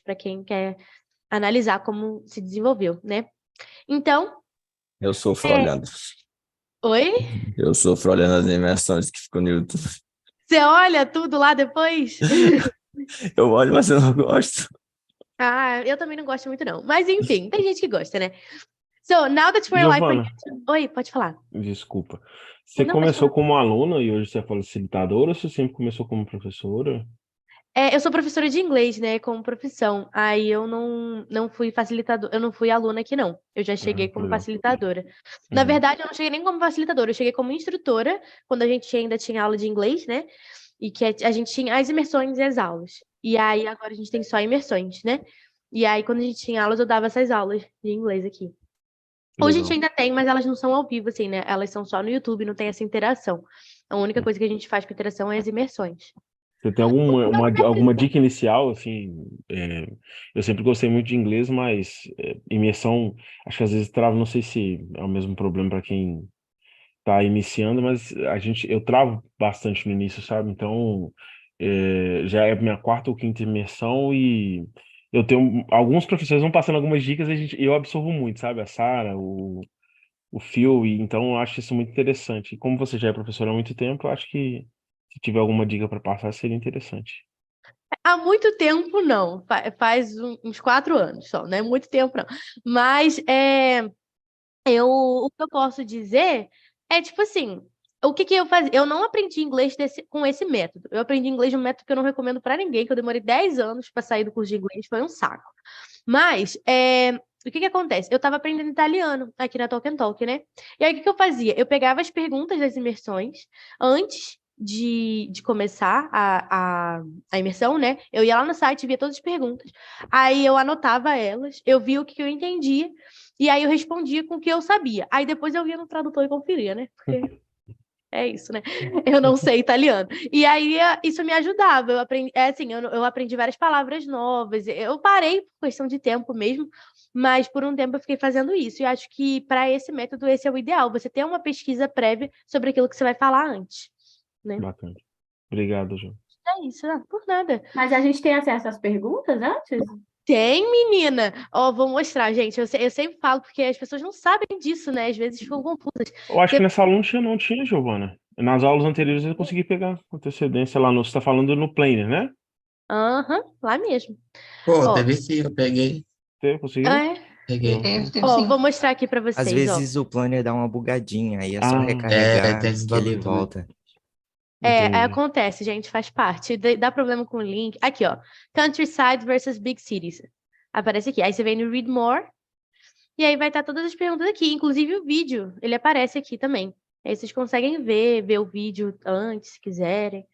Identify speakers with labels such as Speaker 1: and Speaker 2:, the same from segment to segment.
Speaker 1: para quem quer analisar como se desenvolveu, né? Então,
Speaker 2: Eu sofro
Speaker 1: é...
Speaker 2: olhando.
Speaker 1: Oi?
Speaker 2: Eu sofro olhando as imersões que ficam no YouTube.
Speaker 1: Você olha tudo lá depois?
Speaker 2: Eu olho, mas eu não gosto.
Speaker 1: Ah, eu também não gosto muito, não. Mas enfim, tem gente que gosta, né? So, now that we're live...
Speaker 3: Giovana,
Speaker 1: Oi, pode falar.
Speaker 3: desculpa. Você
Speaker 1: Não, pode
Speaker 3: começou
Speaker 1: falar.
Speaker 3: como aluna e hoje você é facilitadora ou você sempre começou como professora?
Speaker 1: Eu sou professora de inglês, né, como profissão. Aí eu não fui facilitadora, eu não fui aluna aqui, não. Eu já cheguei
Speaker 3: Que
Speaker 1: como
Speaker 3: legal.
Speaker 1: facilitadora. Na
Speaker 3: Uhum.
Speaker 1: verdade, eu não cheguei nem como facilitadora, eu cheguei como instrutora, quando a gente ainda tinha aula de inglês, né? E que a gente tinha as imersões e as aulas. E aí agora a gente tem só imersões, né? E aí, quando a gente tinha aulas, eu dava essas aulas de inglês aqui.
Speaker 3: Que
Speaker 1: Hoje a gente
Speaker 3: legal.
Speaker 1: ainda tem, mas elas não são ao vivo, assim, né? Elas são só no YouTube, não tem essa interação. A única coisa que a gente faz com interação é as imersões.
Speaker 3: Você tem alguma dica inicial, assim? Eu sempre gostei muito de inglês, mas imersão, acho que às vezes trava, não sei se é o mesmo problema para quem está iniciando, mas eu travo bastante no início, sabe? Então, já é a minha quarta ou quinta imersão e eu tenho, alguns professores vão passando algumas dicas e eu absorvo muito, sabe? A Sara, o Phil, e então eu acho isso muito interessante. E como você já é professora há muito tempo, eu acho que se tiver alguma dica para passar, seria interessante.
Speaker 1: Há muito tempo, não. Faz uns 4 anos só, não é muito tempo, não. Mas o que eu posso dizer é, tipo assim, o que eu fazia? Eu não aprendi inglês com esse método. Eu aprendi inglês de um método que eu não recomendo pra ninguém, que eu demorei 10 anos pra sair do curso de inglês, foi um saco. Mas, o que acontece? Eu tava aprendendo italiano aqui na TALKNTALK, né? E aí, o que eu fazia? Eu pegava as perguntas das imersões antes de começar a imersão, né? Eu ia lá no site, via todas as perguntas. Aí eu anotava elas, eu via o que eu entendia, e aí eu respondia com o que eu sabia. Aí depois eu ia no tradutor e conferia, né? Porque é isso, né? Eu não sei italiano. E aí isso me ajudava. Eu aprendi, assim, eu aprendi várias palavras novas. Eu parei por questão de tempo mesmo, mas por um tempo eu fiquei fazendo isso. E acho que para esse método esse é o ideal. Você ter uma pesquisa prévia sobre aquilo que você vai falar antes, né?
Speaker 3: Bacana. Obrigado, Ju.
Speaker 1: É isso, por nada.
Speaker 4: Mas a gente tem acesso às perguntas antes?
Speaker 1: Tem, menina. Ó, vou mostrar, gente. Eu sempre falo porque as pessoas não sabem disso, né? Às vezes ficam confusas.
Speaker 3: Eu acho que
Speaker 1: Você...
Speaker 3: nessa aula não tinha, Giovana. Nas aulas anteriores eu consegui pegar antecedência lá no. Você está falando no Planner, né?
Speaker 1: Aham, lá mesmo.
Speaker 5: Pô,
Speaker 1: Ó,
Speaker 5: teve sim, eu peguei.
Speaker 3: Você conseguiu?
Speaker 1: é.
Speaker 5: Peguei.
Speaker 2: Teve
Speaker 1: Ó,
Speaker 2: sim.
Speaker 1: vou mostrar aqui pra
Speaker 2: Às
Speaker 1: vocês, ó.
Speaker 2: vezes o planner dá uma bugadinha, aí é só
Speaker 3: Ah,
Speaker 2: recarregar
Speaker 5: Tem esses
Speaker 2: que ele
Speaker 5: bagulho também.
Speaker 2: volta.
Speaker 3: entendi.
Speaker 1: Acontece, gente, faz parte. Dá problema com o link. Aqui, ó. Countryside versus Big Cities. Aparece aqui. Aí você vem no Read More. E aí vai estar todas as perguntas aqui. Inclusive o vídeo, ele aparece aqui também. Aí vocês conseguem ver o vídeo antes, se quiserem.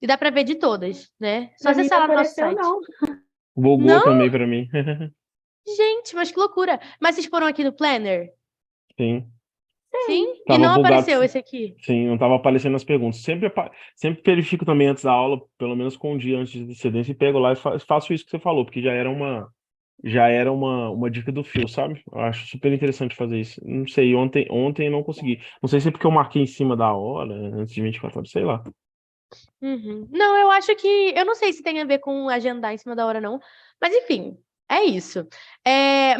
Speaker 1: E dá pra ver de todas, né? Só
Speaker 4: Pra mim
Speaker 1: acessar
Speaker 4: não
Speaker 1: lá no nosso
Speaker 4: apareceu,
Speaker 1: site.
Speaker 4: não.
Speaker 3: Bugou
Speaker 1: Não,
Speaker 3: também pra mim.
Speaker 1: gente, mas que loucura. Mas vocês foram aqui no Planner?
Speaker 3: Sim.
Speaker 1: Sim? E
Speaker 3: Tava
Speaker 1: não
Speaker 3: bugado.
Speaker 1: apareceu esse aqui?
Speaker 3: Sim, não tava aparecendo as perguntas. Sempre verifico também antes da aula, pelo menos com um dia antes de antecedência, e pego lá e faço isso que você falou, porque já era uma dica do fio, sabe? Eu acho super interessante fazer isso. Não sei, ontem eu não consegui. Não sei se é porque eu marquei em cima da hora, antes de 24 horas, sei lá.
Speaker 1: Uhum. Não, eu acho que. Eu não sei se tem a ver com agendar em cima da hora, não. Mas enfim, é isso.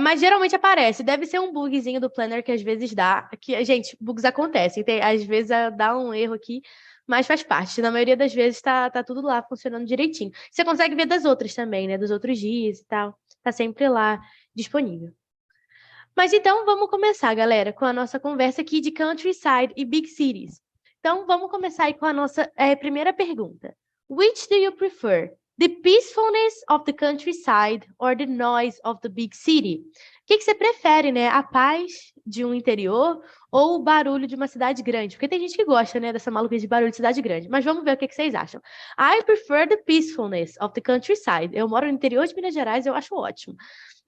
Speaker 1: Mas geralmente aparece. Deve ser um bugzinho do Planner que às vezes dá. Que, gente, bugs acontecem. Às vezes dá um erro aqui, mas faz parte. Na maioria das vezes tá tudo lá funcionando direitinho. Você consegue ver das outras também, né? Dos outros dias e tal. Tá sempre lá disponível. Mas então vamos começar, galera, com a nossa conversa aqui de countryside e big cities. Então vamos começar aí com a nossa primeira pergunta. Which do you prefer? The peacefulness of the countryside or the noise of the big city? O que você prefere, né? A paz de um interior ou o barulho de uma cidade grande? Porque tem gente que gosta, né, dessa maluquice de barulho de cidade grande. Mas vamos ver o que vocês acham. I prefer the peacefulness of the countryside. Eu moro no interior de Minas Gerais, eu acho ótimo.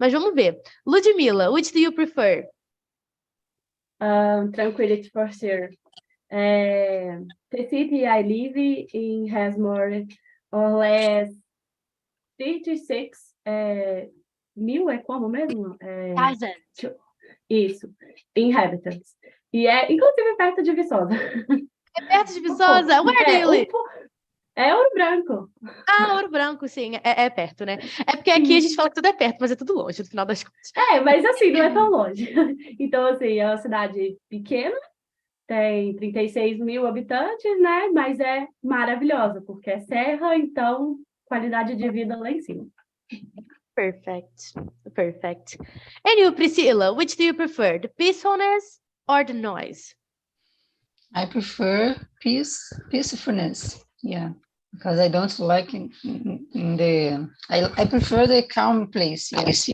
Speaker 1: Mas vamos ver. Ludmilla, which do you prefer?
Speaker 4: Tranquility for sure. The city I live in has more or less 36 mil, é como mesmo?
Speaker 1: Tarzan.
Speaker 4: Isso, inhabitants. E inclusive perto de Viçosa.
Speaker 1: É perto de Viçosa? Where do you live?
Speaker 4: É Ouro Branco.
Speaker 1: Ah, Ouro Branco, sim, é perto, né? É porque aqui a gente fala que tudo é perto, mas é tudo longe, no final das contas.
Speaker 4: Mas assim, não é tão longe. Então, assim, é uma cidade pequena, tem 36 mil habitantes, né? Mas é maravilhosa, porque é serra, então qualidade de vida lá em cima.
Speaker 1: Perfect. And you, Priscilla, which do you prefer, the peacefulness or the noise?
Speaker 5: I prefer peacefulness. Yeah, because I don't like I prefer the calm place. Yes,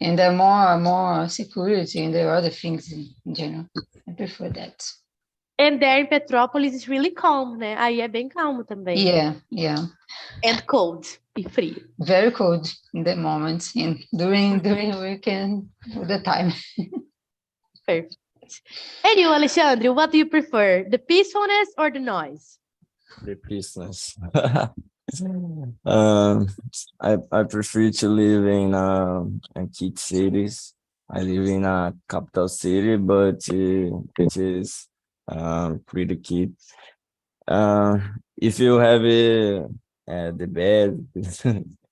Speaker 5: and the more security and the other things in general. I prefer that.
Speaker 1: And there in Petrópolis is really calm, né? Aí é bem calmo também.
Speaker 5: Yeah.
Speaker 1: And cold e frio.
Speaker 5: Very cold in the moment and during weekend all the time.
Speaker 1: Perfect. And you, Alexandre, what do you prefer, the peacefulness or the noise?
Speaker 2: The business. I prefer to live in key cities. I live in a capital city, but it is pretty key. If you have the bed,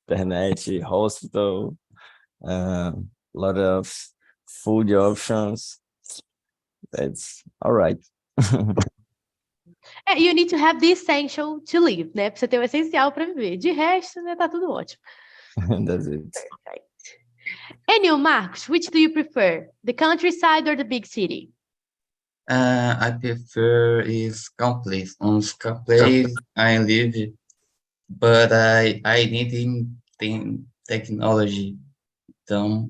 Speaker 2: internet, hospital, lot of food options, that's all right.
Speaker 1: You need to have the essential to live, né? Precisa ter o essencial para viver. De resto, né, tá tudo ótimo.
Speaker 2: That's it.
Speaker 1: Perfect. And you, Marcos, which do you prefer, the countryside or the big city?
Speaker 6: I prefer is complex. On place I live, but I need in technology. Então,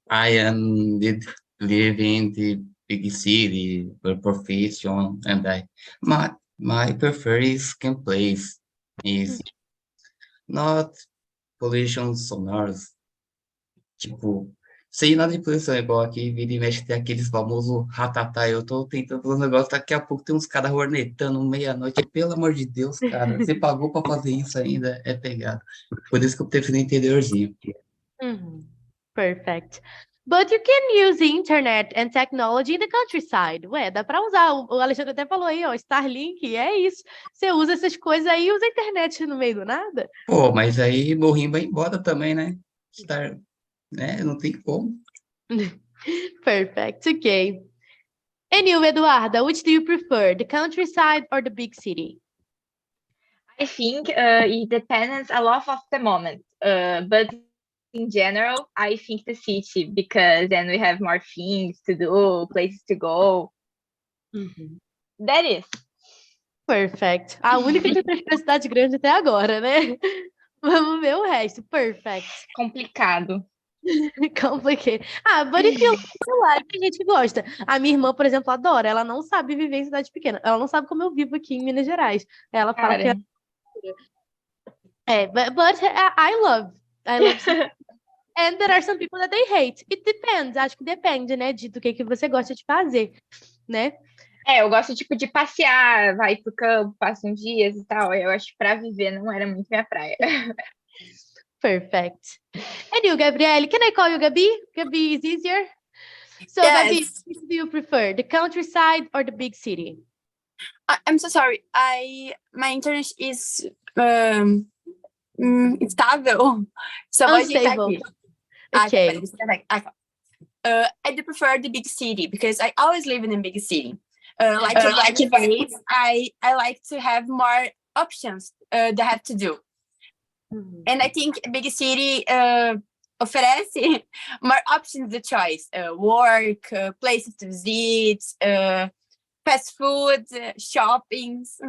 Speaker 6: I am need live in the big city, the profession, and my prefer is can place is not pollution sonors. Tipo, sem nada de poluição, igual aqui, vira e mexe, tem aqueles famosos ratatá. Eu tô tentando fazer um negócio, daqui a pouco tem uns caras hornetando meia-noite. Pelo amor de Deus, cara, você pagou pra fazer isso ainda, é pegado. Por isso que eu prefiro interiorzinho.
Speaker 1: Perfect. But you can use internet and technology in the countryside. Ué, dá para usar. O Alexandre até falou aí, ó, Starlink, é isso. Você usa essas coisas aí e usa a internet no meio do nada.
Speaker 6: Pô, mas aí morrinho vai embora também, né? Né? Não tem como.
Speaker 1: Perfect, okay. And you, Eduarda, which do you prefer, the countryside or the big city?
Speaker 7: I think it depends a lot of the moment, but in general, I think the city, because then we have more things to do, places to go. That is.
Speaker 1: Perfect. A única que tem cidade grande até agora, né? Vamos ver o resto. Perfect.
Speaker 7: Complicado.
Speaker 1: Complicated. But if you like, tem gente que gosta. A minha irmã, por exemplo, adora. Ela não sabe viver em cidade pequena. Ela não sabe como eu vivo aqui em Minas Gerais. Ela fala que but I love and there are some people that they hate. It depends. Acho que depende, né, do que você gosta de fazer, né?
Speaker 7: Eu gosto, tipo, de passear, vai pro campo, passa uns dias e tal. Eu acho que pra viver não era muito minha praia.
Speaker 1: Perfect. And you, Gabrielle, can I call you Gabi? Gabi is easier. So,
Speaker 8: Yes.
Speaker 1: Gabi, which do you prefer, the countryside or the big city?
Speaker 8: I'm so sorry. My internet is instável. So
Speaker 1: Unstable. Okay.
Speaker 8: I do prefer the big city because I always live in a big city. I like to have more options that I have to do. And I think a big city oferece more options to choice. Work, places to visit, fast food, shoppings.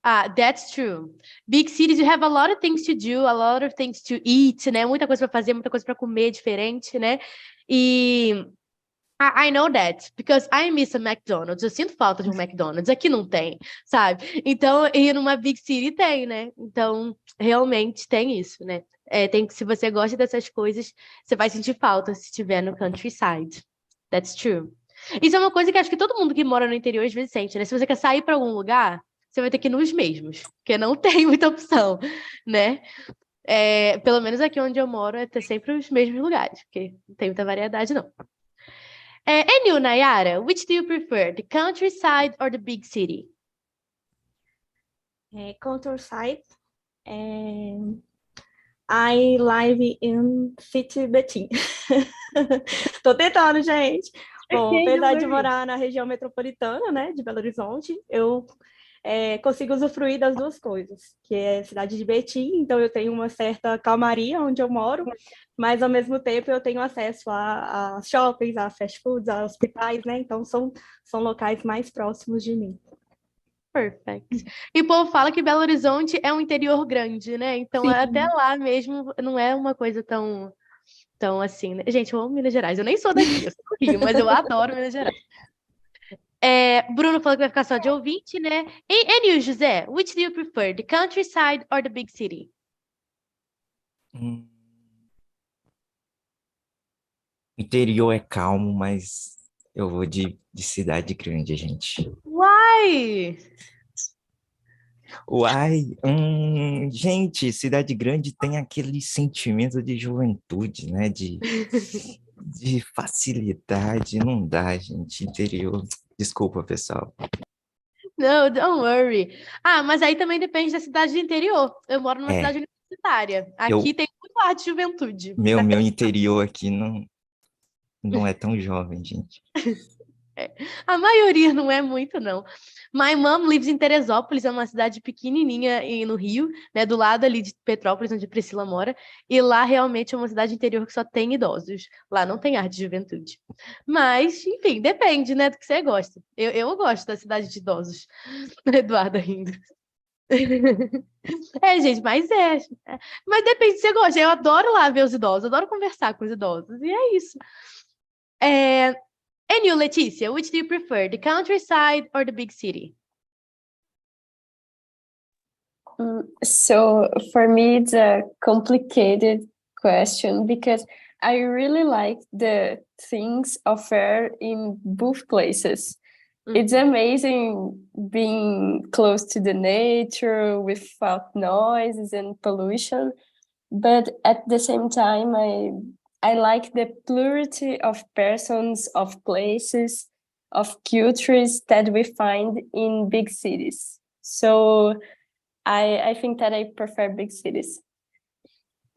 Speaker 1: That's true. Big cities, you have a lot of things to do, a lot of things to eat, né? Muita coisa para fazer, muita coisa para comer diferente, né? E I know that, because I miss a McDonald's. Eu sinto falta de um McDonald's. Aqui não tem, sabe? Então, e numa big city tem, né? Então, realmente tem isso, né? Se você gosta dessas coisas, você vai sentir falta se estiver no countryside. That's true. Isso é uma coisa que acho que todo mundo que mora no interior às vezes sente, né? Se você quer sair para algum lugar, você vai ter que ir nos mesmos, porque não tem muita opção, né? Pelo menos aqui onde eu moro, é ter sempre os mesmos lugares, porque não tem muita variedade, não. And you, Nayara, which do you prefer, the countryside or the big city?
Speaker 9: Countryside. And I live in City Betim. Tô tentando, gente. Bom,
Speaker 4: Okay,
Speaker 9: apesar
Speaker 4: don't
Speaker 9: de
Speaker 4: worry.
Speaker 9: morar na região metropolitana, né, de Belo Horizonte, eu consigo usufruir das duas coisas, que é a cidade de Betim, então eu tenho uma certa calmaria onde eu moro, mas ao mesmo tempo eu tenho acesso a shoppings, a fast foods, a hospitais, né? Então são locais mais próximos de mim.
Speaker 1: Perfect. E o povo fala que Belo Horizonte é um interior grande, né? Então
Speaker 4: Sim.
Speaker 1: até lá mesmo não é uma coisa tão assim, né? Gente, eu amo Minas Gerais. Eu nem sou daqui, eu sou do Rio, mas eu adoro Minas Gerais. Bruno falou que vai ficar só de ouvinte, né? And you, José? Which do you prefer, the countryside or the big city?
Speaker 2: Interior é calmo, mas eu vou de cidade grande, gente.
Speaker 1: Why?
Speaker 2: Uai, gente, cidade grande tem aquele sentimento de juventude, né? De facilidade, não dá, gente. Interior, desculpa, pessoal.
Speaker 1: No, don't worry. Mas aí também depende da cidade do interior. Eu moro numa cidade universitária. Aqui tem muito ar de juventude.
Speaker 2: Meu interior aqui não é tão jovem, gente.
Speaker 1: A maioria não é muito, não. My mom lives em Teresópolis, é uma cidade pequenininha no Rio, né, do lado ali de Petrópolis, onde a Priscila mora, e lá realmente é uma cidade interior que só tem idosos. Lá não tem ar de juventude. Mas, enfim, depende, né, do que você gosta. Eu gosto da cidade de idosos. Eduarda rindo. Gente, mas Mas depende do que você gosta. Eu adoro lá ver os idosos, adoro conversar com os idosos, e é isso. And you, Letícia, which do you prefer, the countryside or the big city?
Speaker 10: So for me, it's a complicated question because I really like the things offered in both places. It's amazing being close to the nature without noises and pollution, but at the same time, I like the plurality of persons, of places, of cultures that we find in big cities. So I think that I prefer big cities.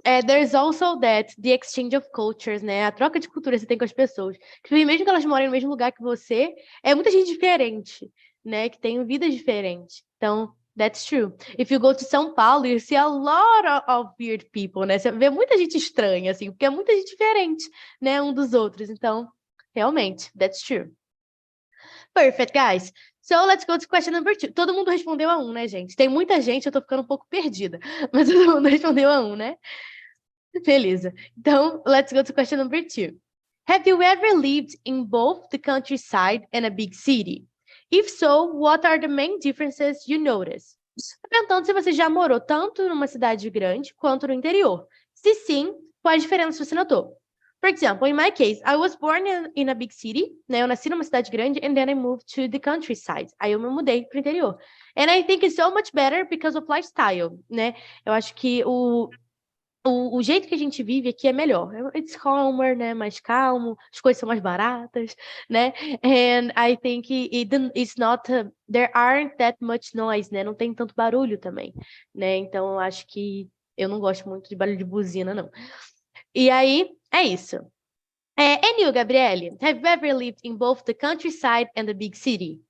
Speaker 1: There's also the exchange of cultures, né? A troca de cultura que você tem com as pessoas. Que mesmo que elas morem no mesmo lugar que você, é muita gente diferente, né? Que tem vidas diferentes. Então, that's true. If you go to São Paulo, you see a lot of weird people, né? Você vê muita gente estranha, assim, porque é muita gente diferente, né? Um dos outros. Então, realmente, that's true. Perfect, guys. So, let's go to question number 2. Todo mundo respondeu a 1, né, gente? Tem muita gente, eu tô ficando um pouco perdida. Mas todo mundo respondeu a 1, né? Beleza. Então, let's go to question number 2. Have you ever lived in both the countryside and a big city? If so, what are the main differences you notice? Perguntando se você já morou tanto numa cidade grande quanto no interior. Se sim, quais diferenças você notou? For example, in my case, I was born in a big city, né? Eu nasci numa cidade grande, and then I moved to the countryside. Aí eu me mudei pro interior. And I think it's so much better because of lifestyle, né? Eu acho que o jeito que a gente vive aqui é melhor. It's calmer, né? Mais calmo, as coisas são mais baratas, né? And I think it's not there aren't that much noise, né? Não tem tanto barulho também, né? Então eu acho que eu não gosto muito de barulho de buzina, não. E aí, é isso. And you, Gabriele, have you ever lived in both the countryside and the big city?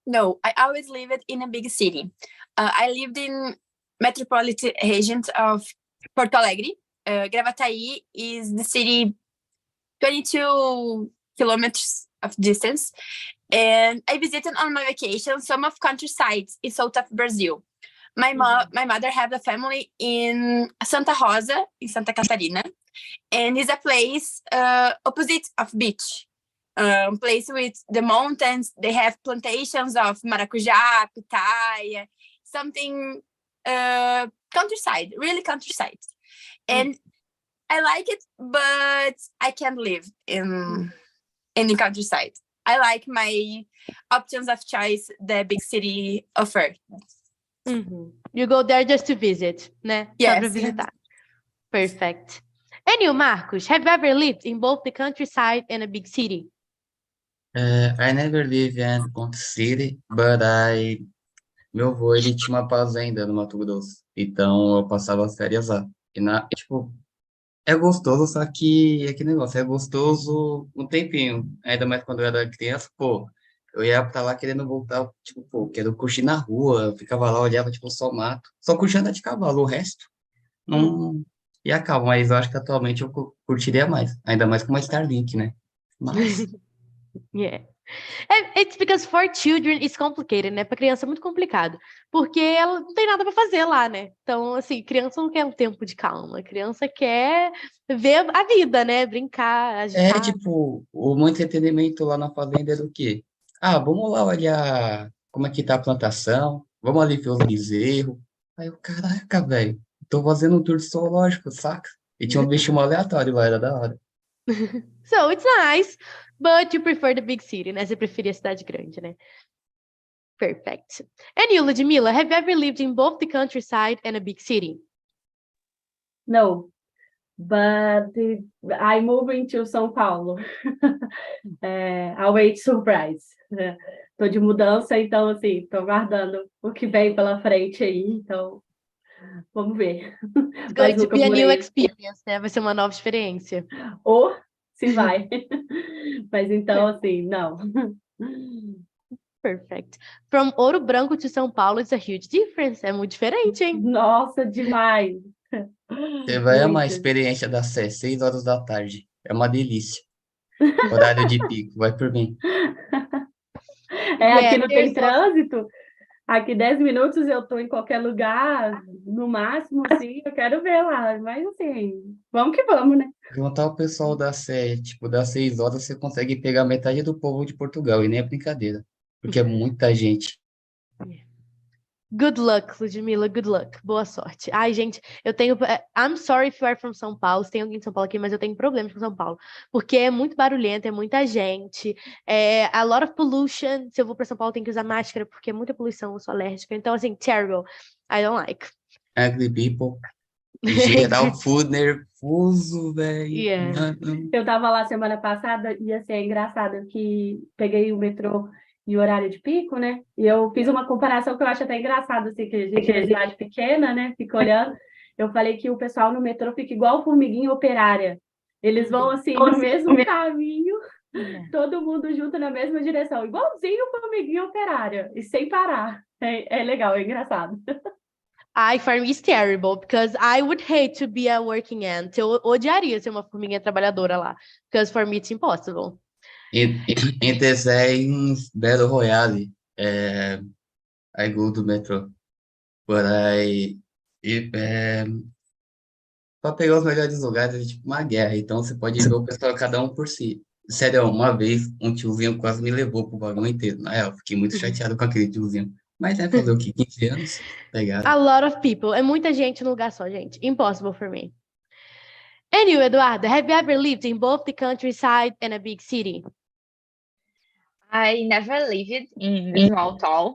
Speaker 8: No, I always lived in a big city. I lived in metropolitan region of Porto Alegre. Gravataí is the city 22 kilometers of distance. And I visited on my vacation some of countrysides in south of Brazil. My mother had a family in Santa Rosa, in Santa Catarina, and is a place opposite of beach. Place with the mountains. They have plantations of maracujá, pitaya, something countryside, really countryside. And I like it, but I can't live in the countryside. I like my options of choice the big city offer.
Speaker 1: You go there just to visit, né?
Speaker 8: Yes.
Speaker 1: Só pra visitar. Perfect. And you, Marcos, have you ever lived in both the countryside and a big city?
Speaker 6: I never live in country city, but I meu avô, ele tinha uma fazenda no Mato Grosso, então eu passava as férias lá. E, tipo, é gostoso, só que é que negócio, é gostoso um tempinho. Ainda mais quando eu era criança, pô, eu ia pra lá querendo voltar, tipo, pô, quero curtir na rua, eu ficava lá, olhava, tipo, só mato. Só curtia andar de cavalo, o resto não ia calma, mas eu acho que atualmente eu curtiria mais. Ainda mais com uma Starlink, né? Mas,
Speaker 1: Yeah. It's because for children it's complicated, né? Pra criança é muito complicado, porque ela não tem nada pra fazer lá, né? Então, assim, criança não quer um tempo de calma, criança quer ver a vida, né? Brincar, agitar.
Speaker 6: tipo, o meu entretenimento lá na fazenda era o quê? Ah, vamos lá olhar como é que tá a plantação, vamos ali ver os bezerros. Aí eu, caraca, velho, tô fazendo um tour de zoológico, saca? E tinha um bicho mó aleatório lá, era da hora.
Speaker 1: So it's nice, but you prefer the big city, né? Você preferia a cidade grande, né? Perfect. And you, Ludmila, have you ever lived in both the countryside and a big city?
Speaker 4: No, but I moved into São Paulo. I'll wait surprise. Tô de mudança, então, assim, tô aguardando o que vem pela frente aí, então, vamos ver.
Speaker 1: It's
Speaker 4: Mas
Speaker 1: going to
Speaker 4: nunca
Speaker 1: be a new
Speaker 4: morei,
Speaker 1: experience, né? Vai ser uma nova experiência.
Speaker 4: ou se vai. Mas então, assim, não.
Speaker 1: Perfect. From Ouro Branco to São Paulo, it's a huge difference. É muito diferente, hein?
Speaker 4: Nossa, demais.
Speaker 6: Você vai amar a
Speaker 4: Muito.
Speaker 6: experiência da Sé, 6 horas da tarde. É uma delícia. Horário de pico, vai por mim.
Speaker 4: Aqui
Speaker 1: Yeah,
Speaker 4: não tem
Speaker 1: there's also...
Speaker 4: trânsito. Aqui 10 minutos eu tô em qualquer lugar, no máximo, assim, eu quero ver lá. Mas assim, vamos que vamos, né?
Speaker 6: Juntar o pessoal da Sé, tipo, das 6 horas, você consegue pegar metade do povo de Portugal, e nem é brincadeira. Porque é muita gente.
Speaker 1: Good luck, Ludmila, good luck. Boa sorte. Ai, gente, eu tenho... I'm sorry if you are from São Paulo, se tem alguém de São Paulo aqui, mas eu tenho problemas com São Paulo. Porque é muito barulhento, é muita gente, é a lot of pollution. Se eu vou para São Paulo, eu tenho que usar máscara, porque é muita poluição, eu sou alérgica. Então, assim, terrible. I don't like.
Speaker 6: Ugly people. Geral full nervoso, velho.
Speaker 1: Yeah.
Speaker 4: Eu tava lá semana passada e assim, é engraçado que peguei o metrô em horário de pico, né? E eu fiz uma comparação que eu acho até engraçado, assim, que a gente é cidade pequena, né? Fica olhando. Eu falei que o pessoal no metrô fica igual formiguinha operária. Eles vão assim no mesmo caminho, todo mundo junto na mesma direção, igualzinho formiguinha operária, e sem parar. É legal, é engraçado.
Speaker 1: I for me is terrible, because I would hate to be a working ant. Eu odiaria ser uma formiguinha trabalhadora lá, because for me it's impossible.
Speaker 6: Entre sayings Battle Royale, I go to metro, but pra pegar os melhores lugares é tipo uma guerra, então você pode ver o pessoal cada um por si. Sério, uma vez um tiozinho quase me levou pro vagão inteiro. Na real, fiquei muito chateado com aquele tiozinho. Mas é fazer o quê? 15 anos? Pegaram.
Speaker 1: A lot of people. É muita gente no lugar só, gente. Impossible for me. And you, Eduardo, have you ever lived in both the countryside and a big city?
Speaker 7: I never lived in a small town.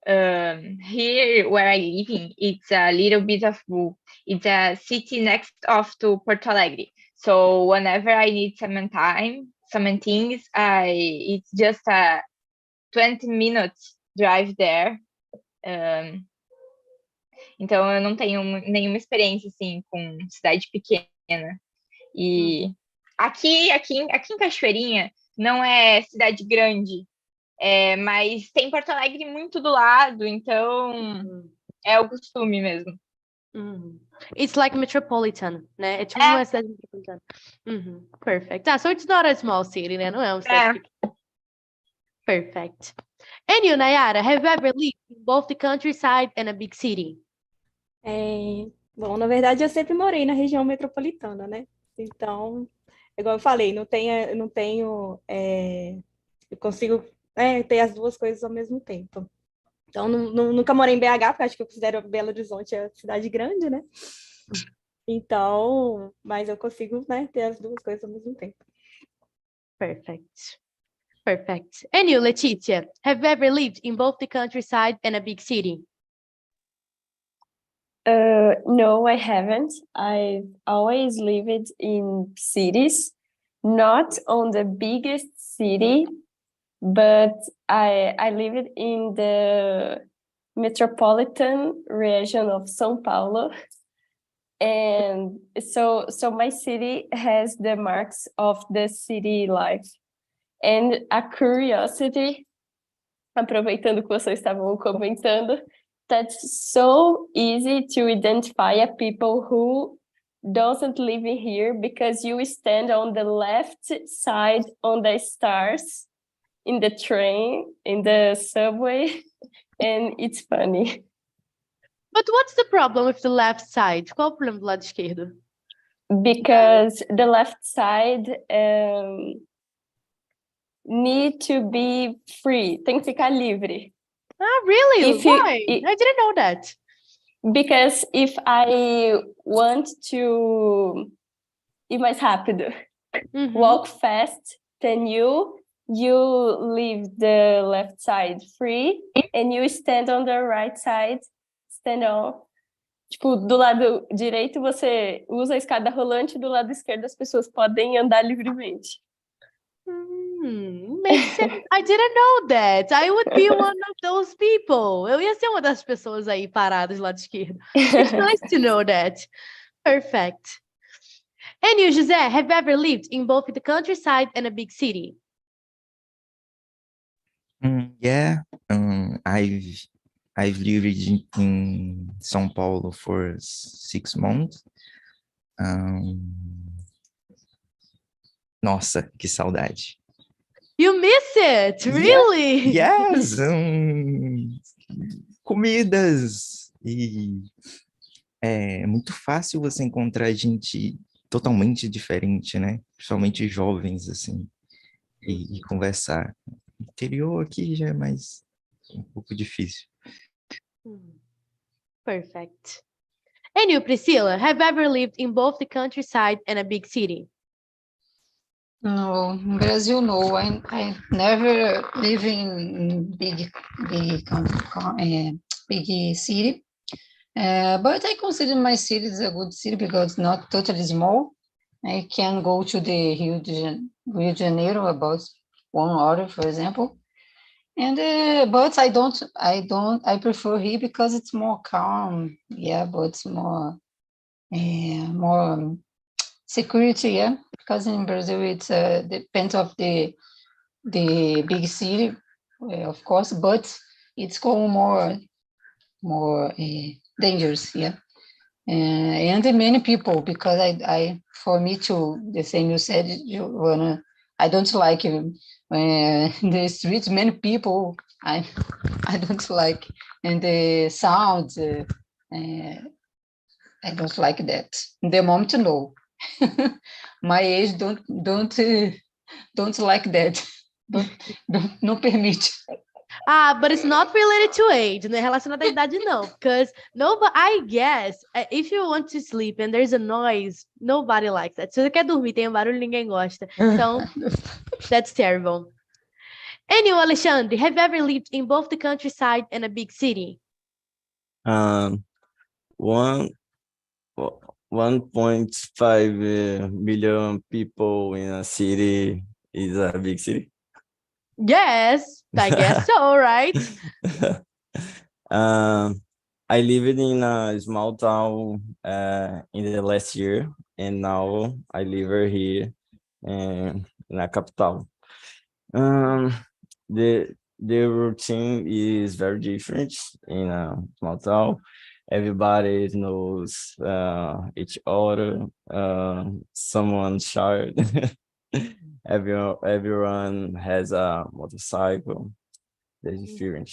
Speaker 7: Here where I live in, it's a little bit of both. It's a city next off to Porto Alegre. So whenever I need some time, some things, it's just a 20 minutes drive there. Então eu não tenho nenhuma experiência assim com cidade pequena. E aqui em Cachoeirinha não é cidade grande, mas tem Porto Alegre muito do lado, então é o costume mesmo.
Speaker 1: It's like metropolitan, né? É tipo uma cidade metropolitana. Perfect. So it's not a small city, né? Não é uma cidade pequena. Perfect. And you, Nayara, have you ever lived in both the countryside and a big city?
Speaker 9: Bom, na verdade, eu sempre morei na região metropolitana, né? Então, igual eu falei, eu consigo ter as duas coisas ao mesmo tempo. Então, nunca morei em BH, porque acho que eu considero Belo Horizonte a cidade grande, né? Então, mas eu consigo, ter as duas coisas ao mesmo tempo.
Speaker 1: Perfect. And you, Leticia, have you ever lived in both the countryside and a big city?
Speaker 10: No, I haven't. I've always lived in cities, not on the biggest city, but I lived in the metropolitan region of São Paulo. And so my city has the marks of the city life. And a curiosity, aproveitando que vocês estavam comentando, that's so easy to identify a people who doesn't live in here because you stand on the left side on the stars in the train, in the subway, and it's funny.
Speaker 1: But what's the problem with the left side? Qual o problema do lado esquerdo?
Speaker 10: Because the left side need to be free, tem que ficar livre.
Speaker 1: Ah, really?
Speaker 10: If you-
Speaker 1: Why? I didn't know that.
Speaker 10: Because if I want to ir mais rápido, walk fast, then you leave the left side free and you stand on the right side, stand on. Tipo, do lado direito você usa a escada rolante, do lado esquerdo as pessoas podem andar livremente.
Speaker 1: Makes sense. I didn't know that. I would be one of those people. Eu ia ser uma das pessoas aí paradas do lado esquerdo. It's nice to know that. Perfect. And you, José, have you ever lived in both the countryside and a big city?
Speaker 2: Yeah, I've lived in São Paulo for 6 months. Nossa, que saudade.
Speaker 1: You miss it, really?
Speaker 2: Yes, comidas. E é muito fácil você encontrar gente totalmente diferente, né? Principalmente jovens, assim, e conversar. Interior aqui já é mais um pouco difícil.
Speaker 1: Perfect. And you, Priscilla, have you ever lived in both the countryside and a big city?
Speaker 5: No, in Brazil, no. I never live in big city. But I consider my city is a good city because it's not totally small. I can go to the Rio de Janeiro about 1 hour, for example. And but I prefer here because it's more calm. Yeah, but it's more security. Yeah, because in Brazil it's depends of the big city, of course, but it's called more dangerous. Yeah. And many people, because I for me too, the same you said, Joanna, I don't like the streets, many people, I don't like, and the sounds, I don't like that. The moment, no. My age don't like that. Não permite.
Speaker 1: But it's not related to age, não é relacionado à idade, não. Because I guess, if you want to sleep and there's a noise, nobody likes that. Se você quer dormir, tem um barulho, ninguém gosta. Então, that's terrible. And you, Alexandre, have you ever lived in both the countryside and a big city?
Speaker 11: 1.5 million people in a city is a big city.
Speaker 1: Yes, I guess so, right?
Speaker 11: I lived in a small town in the last year, and now I live here in a capital. The routine is very different in a small town. Everybody knows each other. Someone's shy. Everyone has a motorcycle. That's different.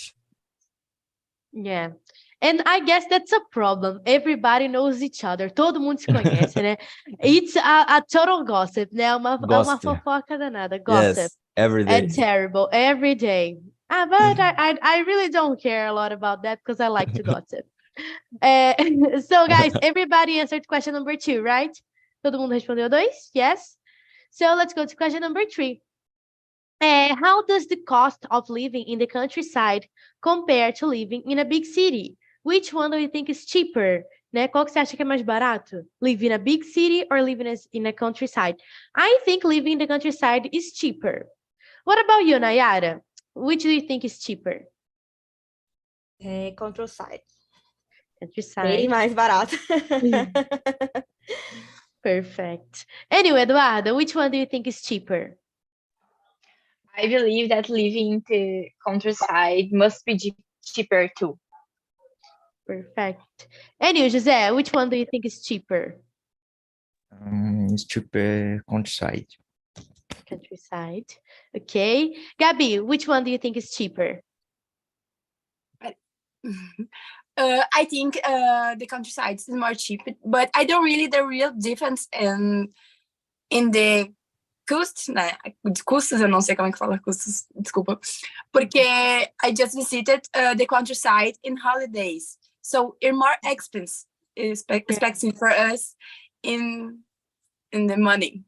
Speaker 1: Yeah. And I guess that's a problem. Everybody knows each other. Todo mundo se conhece, né? It's a total gossip, né? Uma fofoca danada. Gossip.
Speaker 11: Yes, every day.
Speaker 1: It's terrible. Every day. But I really don't care a lot about that because I like to gossip. So, guys, everybody answered question number 2, right? Todo mundo respondeu 2? Yes? So, let's go to question number 3. How does the cost of living in the countryside compare to living in a big city? Which one do you think is cheaper? Né? Qual que você acha que é mais barato? Live in a big city or live in a countryside? I think living in the countryside is cheaper. What about you, Nayara? Which do you think is cheaper?
Speaker 9: Countryside.
Speaker 1: Countryside.
Speaker 9: Bem mais barato.
Speaker 1: Perfect. Anyway, Eduardo, which one do you think is cheaper?
Speaker 7: I believe that living in the countryside must be cheaper too.
Speaker 1: Perfect. Anyway, José, which one do you think is cheaper?
Speaker 2: It's cheaper countryside.
Speaker 1: Countryside. Okay. Gabi, which one do you think is cheaper?
Speaker 8: I think the countryside is more cheap, but I don't really the real difference in the custos, né? Custos, eu não sei como é que fala custos, desculpa. Porque I just visited the countryside in holidays, so it's more expensive for us in the money.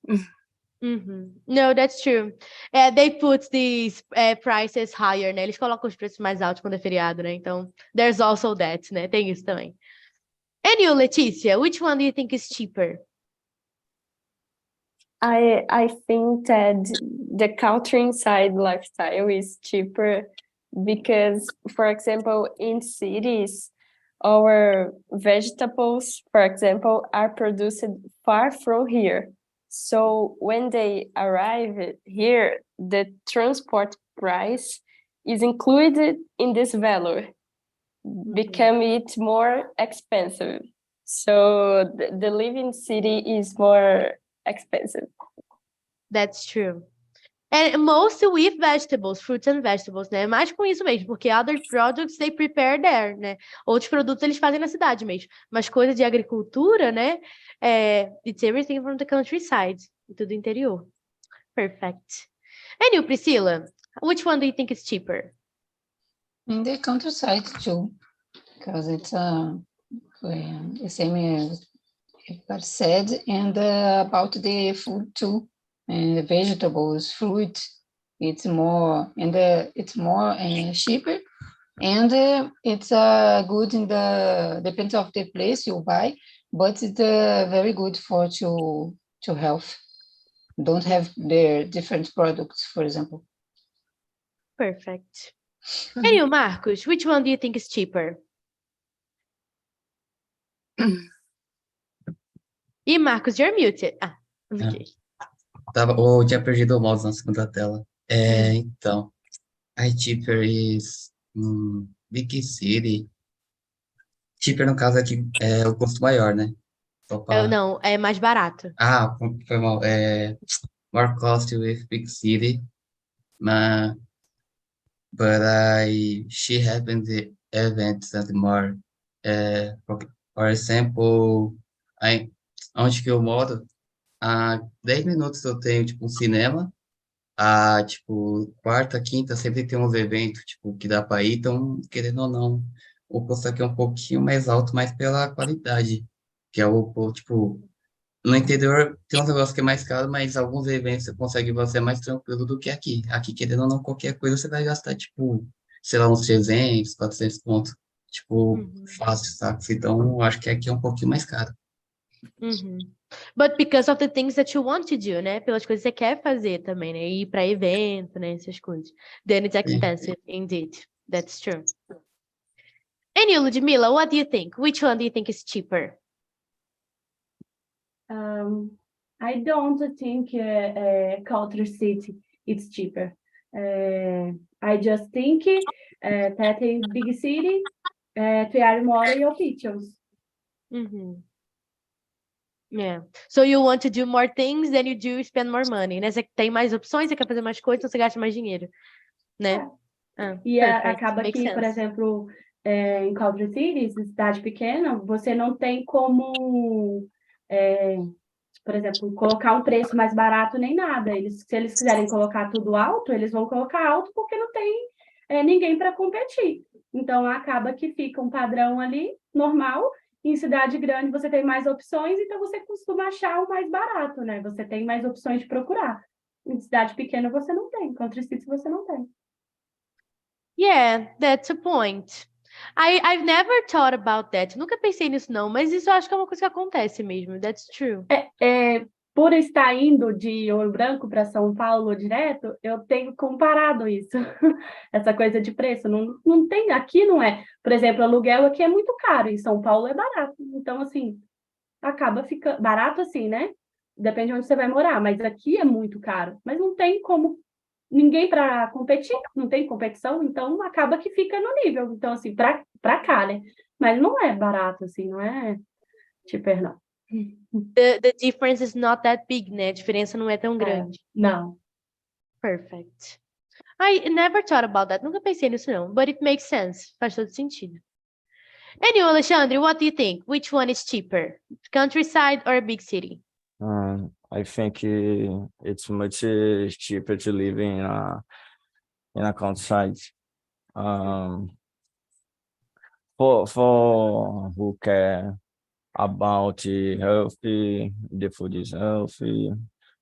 Speaker 1: No, that's true. They put these prices higher, né? Eles colocam os preços mais altos quando é feriado, né? Então, there's also that, né? Tem isso também. And you, Letícia, which one do you think is cheaper?
Speaker 10: I think that the countryside lifestyle is cheaper because, for example, in cities, our vegetables, for example, are produced far from here. So when they arrive here, the transport price is included in this value, become it more expensive. So the living city is more expensive.
Speaker 1: That's true. And mostly with vegetables, fruits and vegetables, né? Mais com isso mesmo, porque other products they prepare there, né? Outros produtos eles fazem na cidade mesmo. Mas coisa de agricultura, né? It's everything from the countryside. Tudo interior. Perfect. And you, Priscilla, which one do you think is cheaper?
Speaker 5: In the countryside too, because it's the same as everybody said, and about the food too, and vegetables, fruit, it's more cheaper, and it's good in the depends of the place you buy, but it's very good for to health. Don't have their different products, for example.
Speaker 1: Perfect. And you, Marcos, which one do you think is cheaper? E Marcos, you're muted. Okay.
Speaker 6: Eu tinha perdido o mouse na segunda tela. Então, I cheaper is big city. Cheaper, no caso, aqui é o custo maior, né?
Speaker 1: Não, é mais barato.
Speaker 6: Foi mal. More cost with big city. But she happened the events and more. For example, onde que eu moro, a 10 minutos eu tenho, tipo, um cinema. Tipo, quarta, quinta, sempre tem uns eventos, tipo, que dá para ir. Então, querendo ou não, o custo aqui é um pouquinho mais alto, mas pela qualidade. Que é tipo, no interior tem uns negócios que é mais caro, mas alguns eventos você consegue ser mais tranquilo do que aqui. Aqui, querendo ou não, qualquer coisa você vai gastar, tipo, sei lá, uns 300, 400 pontos. Tipo, fácil, sabe? Então, acho que aqui é um pouquinho mais caro.
Speaker 1: But because of the things that you want to do, né? Pelas coisas que você quer fazer também, né? Ir para evento, né? Essas coisas. Then it's expensive, indeed. That's true. And you, Ludmila, what do you think? Which one do you think is cheaper?
Speaker 4: I don't think country city it's cheaper. I just think that in big city there are more options.
Speaker 1: Yeah. So you want to do more things, then you do spend more money, né? Você tem mais opções, você quer fazer mais coisas, então você gasta mais dinheiro, né?
Speaker 4: E acaba que, por exemplo, em country cities, cidade pequena, você não tem como, por exemplo, colocar um preço mais barato nem nada. Se eles quiserem colocar tudo alto, eles vão colocar alto porque não tem ninguém para competir. Então, acaba que fica um padrão ali, normal. Em cidade grande, você tem mais opções, então você costuma achar o mais barato, né? Você tem mais opções de procurar. Em cidade pequena, você não tem. Country cities, você não tem.
Speaker 1: Yeah, that's a point. I've never thought about that. Nunca pensei nisso, não, mas isso eu acho que é uma coisa que acontece mesmo. That's true.
Speaker 4: por estar indo de Ouro Branco para São Paulo direto, eu tenho comparado isso, essa coisa de preço. Não tem, aqui não é. Por exemplo, aluguel aqui é muito caro, em São Paulo é barato. Então, assim, acaba ficando barato assim, né? Depende de onde você vai morar, mas aqui é muito caro. Mas não tem como ninguém para competir, não tem competição, então acaba que fica no nível. Então, assim, para cá, né? Mas não é barato, assim, não é cheaper, não.
Speaker 1: The difference is not that big, né? A diferença não é tão grande.
Speaker 4: Não.
Speaker 1: Perfect. I never thought about that. Nunca pensei nisso, não. But it makes sense. Faz todo sentido. Anyway, Alexandre, what do you think? Which one is cheaper? Countryside or a big city?
Speaker 11: I think it's much cheaper to live in a countryside. For who care about healthy, the food is healthy,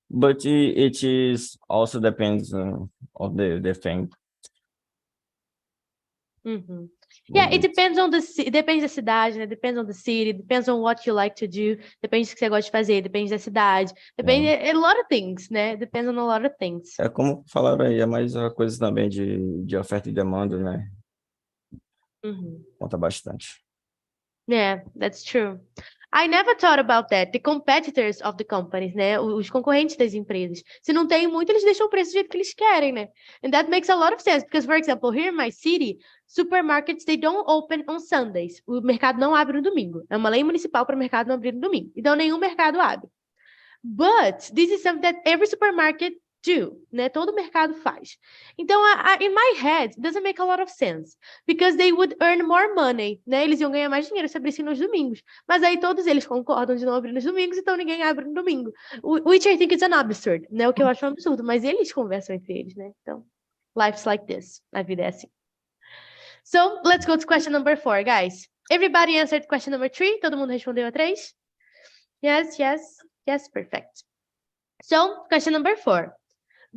Speaker 11: but it is also depends of the thing.
Speaker 1: Mm-hmm. Yeah, it depends on depende da cidade, né? Depends on the city, depends on what you like to do, depende do que você gosta de fazer, depende da cidade, depende a lot of things, né? Depends on a lot of things.
Speaker 11: É como falaram aí, é mais uma coisa também de oferta e demanda, né? Conta bastante.
Speaker 1: Yeah, that's true. I never thought about that. The competitors of the companies, né? Os concorrentes das empresas. Se não tem muito, eles deixam o preço do jeito que eles querem, né? And that makes a lot of sense. Because, for example, here in my city, supermarkets, they don't open on Sundays. O mercado não abre no domingo. É uma lei municipal para o mercado não abrir no domingo. Então, nenhum mercado abre. But this is something that every supermarket do, né? Todo mercado faz. Então, in my head, it doesn't make a lot of sense. Because they would earn more money, né? Eles iam ganhar mais dinheiro se abrissem nos domingos. Mas aí todos eles concordam de não abrir nos domingos, então ninguém abre no domingo. Which I think is an absurd, né? O que eu acho um absurdo. Mas eles conversam entre eles, né? Então, life's like this. A vida é assim. So, let's go to question number 4, guys. Everybody answered question number 3? Todo mundo respondeu a 3? Yes, yes. Yes, perfect. So, question number 4.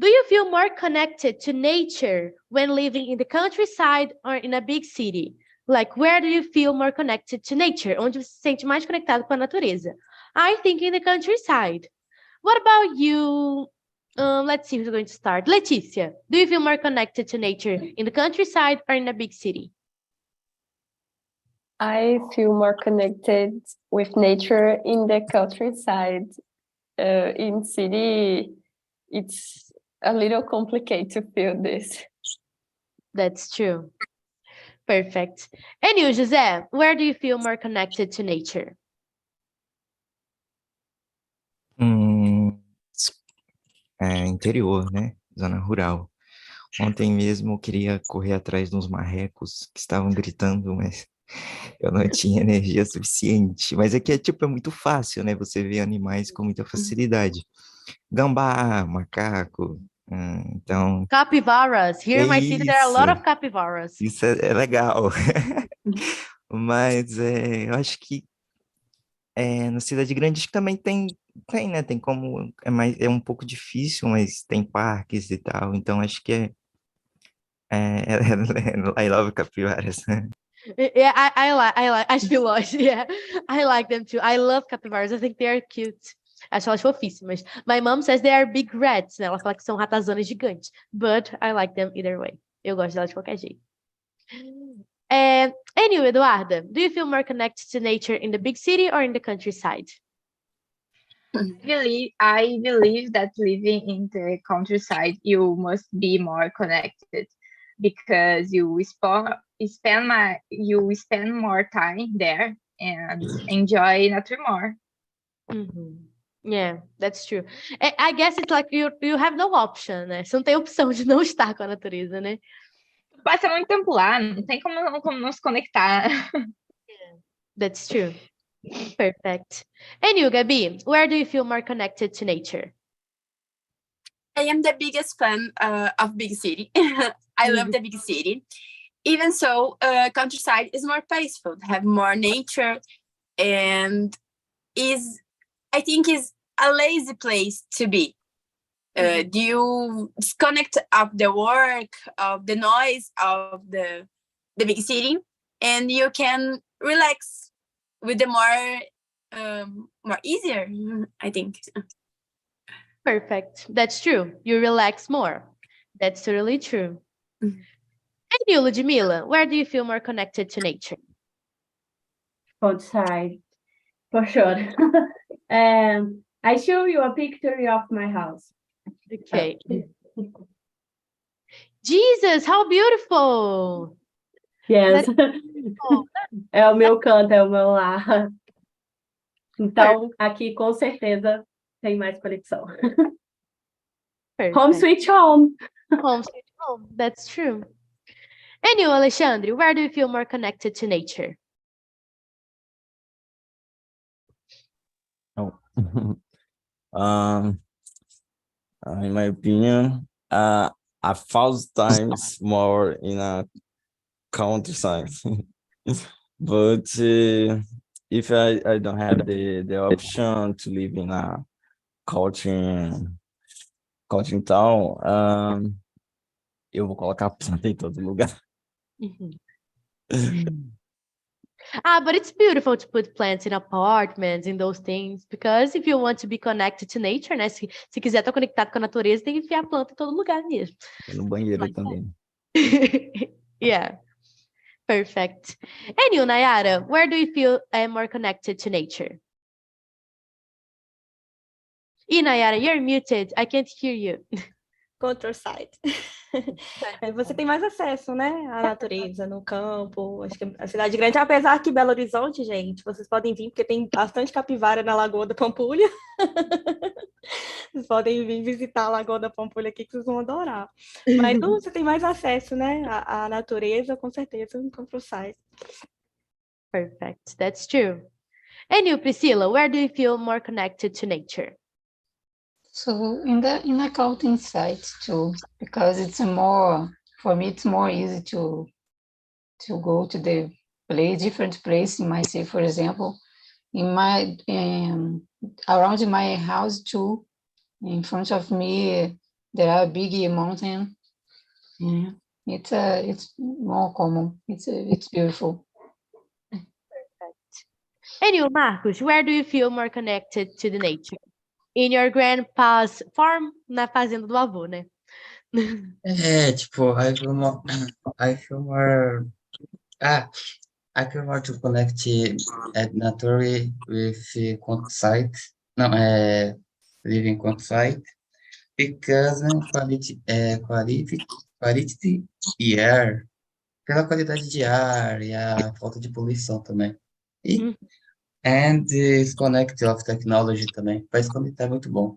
Speaker 1: Do you feel more connected to nature when living in the countryside or in a big city? Like, where do you feel more connected to nature? Onde você se sente mais conectado com a natureza? I think in the countryside. What about you? Let's see who's going to start. Leticia, do you feel more connected to nature in the countryside or in a big city?
Speaker 10: I feel more connected with nature in the countryside. In city, it's a little complicated to feel this.
Speaker 1: That's true. Perfect. And you, José, where do you feel more connected to nature?
Speaker 2: Interior, né? Zona rural. Ontem mesmo eu queria correr atrás de uns marrecos que estavam gritando, mas eu não tinha energia suficiente. Mas aqui é muito fácil, né? Você vê animais com muita facilidade. Gambá, macaco, então...
Speaker 1: Capybaras. Here in my city, there are a lot of capybaras.
Speaker 2: Isso é legal. Mas eu acho que na cidade grande acho que também tem, né? Tem como... É um pouco difícil, mas tem parques e tal. Então acho que I love capivaras.
Speaker 1: Yeah, I like as vilões. Yeah, I like them too. I love capybaras. I think they are cute. Acho elas fofíssimas. My mom says they are big rats, né? Ela fala que são ratazonas gigantes. But I like them either way. Eu gosto delas de qualquer jeito. Anyway, Eduarda, do you feel more connected to nature in the big city or in the countryside?
Speaker 7: I believe that living in the countryside, you must be more connected because you spend more time there and enjoy nature more.
Speaker 1: Yeah, that's true. I guess it's like you have no option, né? Você não tem opção de não estar com a natureza, né?
Speaker 7: Passa muito tempo lá, não tem como não se conectar.
Speaker 1: Yeah, that's true. Perfect. And you, Gabi, where do you feel more connected to nature?
Speaker 8: I am the biggest fan of big city. I love the big city. Even so, countryside is more peaceful, have more nature, and I think is a lazy place to be. You disconnect of the work, of the noise of the big city, and you can relax with the more easier, I think.
Speaker 1: Perfect. That's true. You relax more. That's totally true. And you, Ludmila, where do you feel more connected to nature?
Speaker 4: Outside, for sure. I show you a picture of my house.
Speaker 1: Okay. Jesus, how beautiful!
Speaker 4: Yes.
Speaker 1: beautiful.
Speaker 4: É o meu canto, é o meu lar. Então, aqui com certeza tem mais conexão. Home
Speaker 1: Perfect.
Speaker 4: sweet home.
Speaker 1: Home sweet home. That's true. And you, Alexandre, where do you feel more connected to nature?
Speaker 11: Oh. In my opinion, 1,000 times more in a countryside. But if I don't have the option to live in a country town, eu vou colocar planta em todo lugar.
Speaker 1: But it's beautiful to put plants in apartments, in those things, because if you want to be connected to nature, né? Se quiser estar conectado com a natureza, tem que enfiar planta em todo lugar mesmo.
Speaker 11: No banheiro também.
Speaker 1: Yeah, perfect. And you, Nayara, where do you feel more connected to nature? Nayara, you're muted. I can't hear you.
Speaker 9: Countryside. Você tem mais acesso, né, à natureza, no campo. Acho que a cidade grande, apesar que Belo Horizonte, gente, vocês podem vir, porque tem bastante capivara na Lagoa da Pampulha. Vocês podem vir visitar a Lagoa da Pampulha aqui, que vocês vão adorar. Mas você tem mais acesso, né, à natureza, com certeza, no countryside.
Speaker 1: Perfect. That's true. And you, Priscilla, where do you feel more connected to nature?
Speaker 5: So in the countryside too, because it's more, for me, it's more easy to go to the different place in my city, for example, in my around my house too, in front of me, there are big mountain. Yeah. It's more common. It's beautiful.
Speaker 1: Perfect. And you, Marcos, where do you feel more connected to the nature? In your grandpa's farm, na fazenda do avô, né?
Speaker 6: Tipo, I feel more to connect at nature with countryside. No, living countryside, because quality e air, pela qualidade de ar e a falta de poluição também. And this connect of technology também. Para se conectar é muito bom.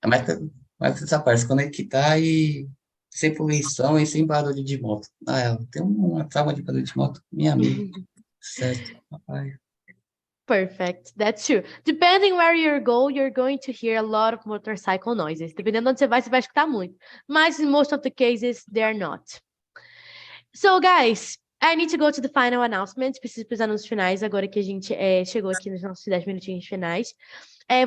Speaker 6: Mas essa parte, se conectar e sem poluição e sem barulho de moto. Eu tenho uma trauma de barulho de moto, minha amiga. Certo, papai.
Speaker 1: Perfect, that's true. Depending where you go, you're going to hear a lot of motorcycle noises. Dependendo de onde você vai escutar muito. Mas in most of the cases, they're not. So, guys, I need to go to the final announcements. Preciso para os anúncios finais, agora que a gente chegou aqui nos nossos 10 minutinhos finais.